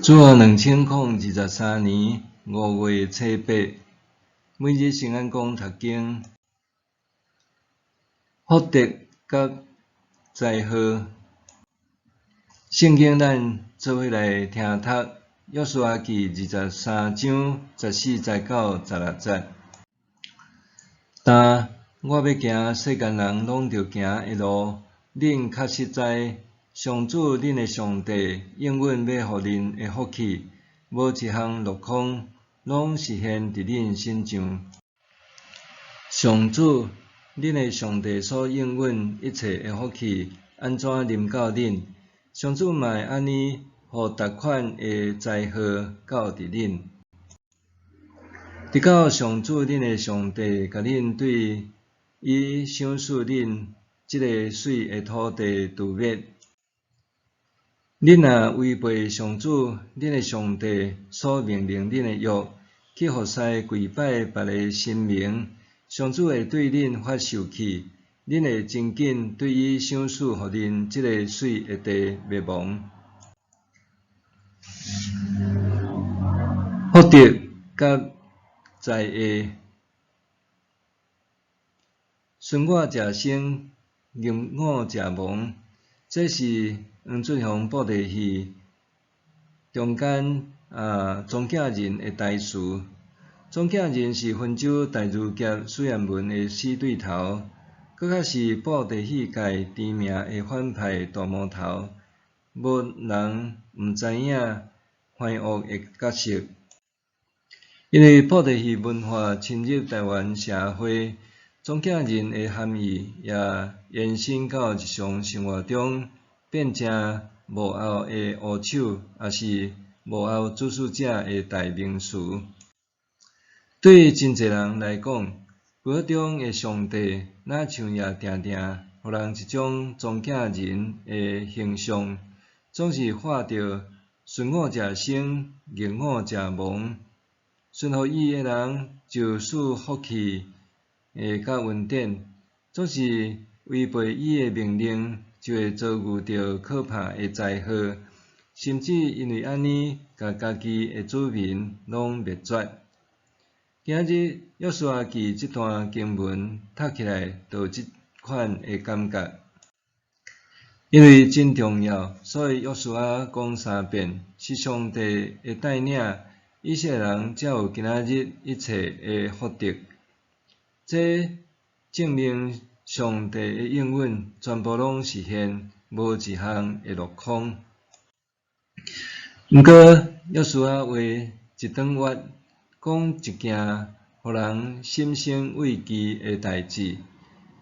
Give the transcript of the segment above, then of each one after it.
主后2023年5月初8，每日圣安宫读经，福德甲灾祸。圣经咱做伙来听读，约书亚记23章14、19、16节。但我要行世间人拢着行的路，恁确实知，上主恁的上帝永远要互恁的福气，无一项落空，拢实现伫恁身上。上主恁的上帝所应允一切的福气，安怎临到恁？上主嘛会安尼，互逐款的灾祸到伫恁。直到上主恁的上帝甲恁对伊赏赐恁即个水的土地除灭。恁若违背上主恁的上帝所命令恁的约，去服侍跪拜别个神明，上主会对恁发生气，恁会真紧对伊赏赐互恁即个水的地灭亡。福德甲灾祸，顺我食生，逆我食亡。这是黄俊雄布袋戏中间庄稼人的台词。庄稼人是汾州大儒甲史艳文的死对头，搁较是布袋戏界知名的反派大魔头，无人毋知影歹恶的角色。因为布袋戏文化侵入台湾社会，庄稼人的含义也延伸到日常生活中，变成幕后的黑手，也是幕后主使者的代名词。对真侪人来讲，佛中的上帝若像也定定互人一种庄稼人的形象，总是画着顺我者生，逆我者亡。顺服伊的人就赐福气甲恩典，总是违背伊的命令，就会遭遇到可怕的灾祸，甚至因为安尼，甲家己的子民拢灭绝。今日约书亚记这段经文读起来，就有即款的感觉。因为真重要，所以约书亚讲3遍，是上帝的带领，以色列人才有今仔日一切的福德。这证明上帝的应允全部拢实现，无一项会落空。毋过，约书亚话一段话，讲一件互人心生畏惧的代志，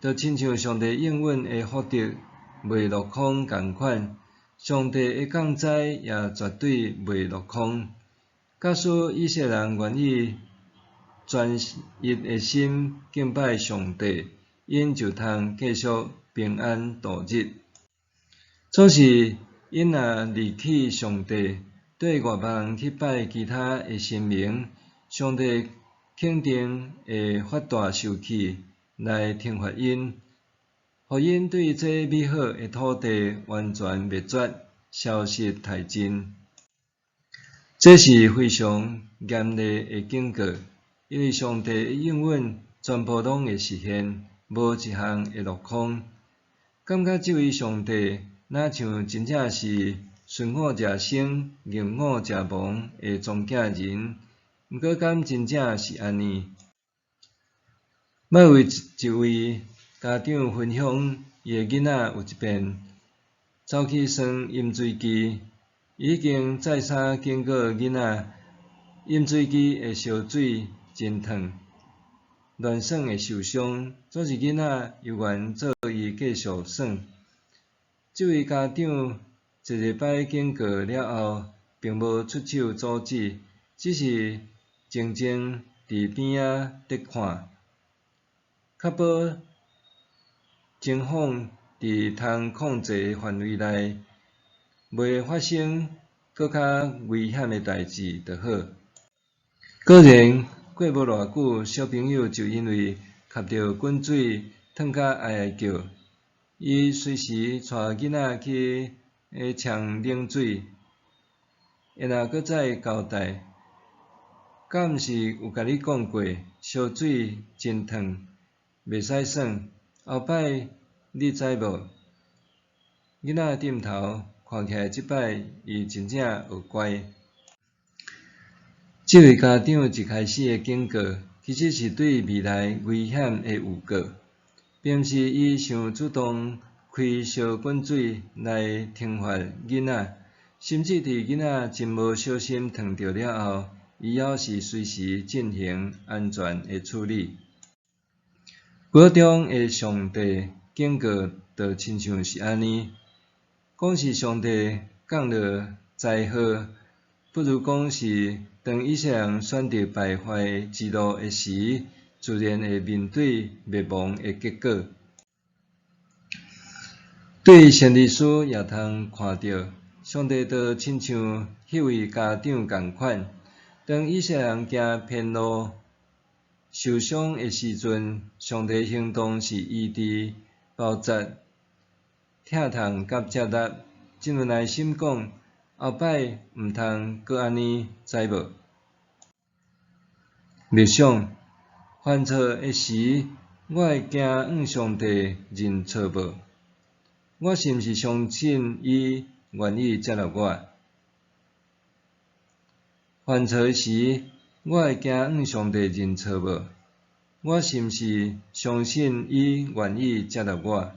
就亲像上帝应允的福德袂落空共款，上帝的降灾也绝对袂落空。假使以色列人愿意全一的心敬拜上帝，因就通继续平安度日。总是因若离弃上帝，对外别人去拜其他的神明，上帝肯定会发大受气来惩罚因，互因对这美好的土地完全灭绝，消失殆尽。这是非常严厉的警告，因为上帝的应允全部拢会实现，无一项会落空。感觉这位上帝，若像真正是顺我者生，逆我者亡的庄稼人，毋过敢真正是安尼？莫为一位家长分享伊的囡仔有一遍走去耍饮水机，已经再三警告囡仔，饮水机的烧水真烫，乱耍会受伤。总是囡仔犹原做伊继续耍。这位家长一礼拜警告了后，并无出手阻止，只是静静伫边仔直看，确保情况伫通控制范围内，袂发生搁较危险的代志就好。果然，过无偌久，小朋友就因为吸到滚水，烫甲哀哀叫。伊随时带囡仔去抢冷水，会若搁再交代，敢毋是有甲你讲过，烧水真烫，袂使耍，后摆你知无？囡仔点头，看起来即摆伊真正学乖。这位家长一开始的警告，其实是对未来危险的预告，并毋是伊想主动开烧滚水来惩罚囡仔，甚至伫囡仔真无小心烫着了后，伊还是随时进行安全的处理。古中的上帝警告就亲像是安尼。讲是上帝降落灾祸，不如讲是当以色列人选择败坏之路的时，自然会面对灭亡的结果。对先知书也通看到，上帝就亲像迄位家长共款，当以色列人行偏路、受伤的时阵，上帝行动是医治、包扎、疼痛甲接纳，真有耐心讲，后摆毋通搁安尼，知无？默想，犯错的时，我会惊向上帝认错无？我是毋是相信伊愿意接纳我？犯错的时，我会惊向上帝认错无？我是毋是相信伊愿意接纳我？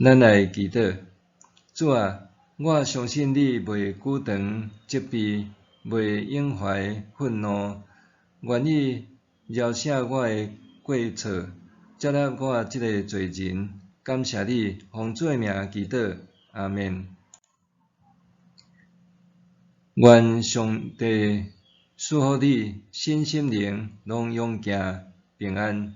咱来祈祷，主啊，我相信你袂久长责备，袂永怀愤怒，愿意饶恕我的过错，接纳我这个罪人。感谢你，奉主的名祈祷，阿们。愿上帝赐福你身心灵拢永行平安。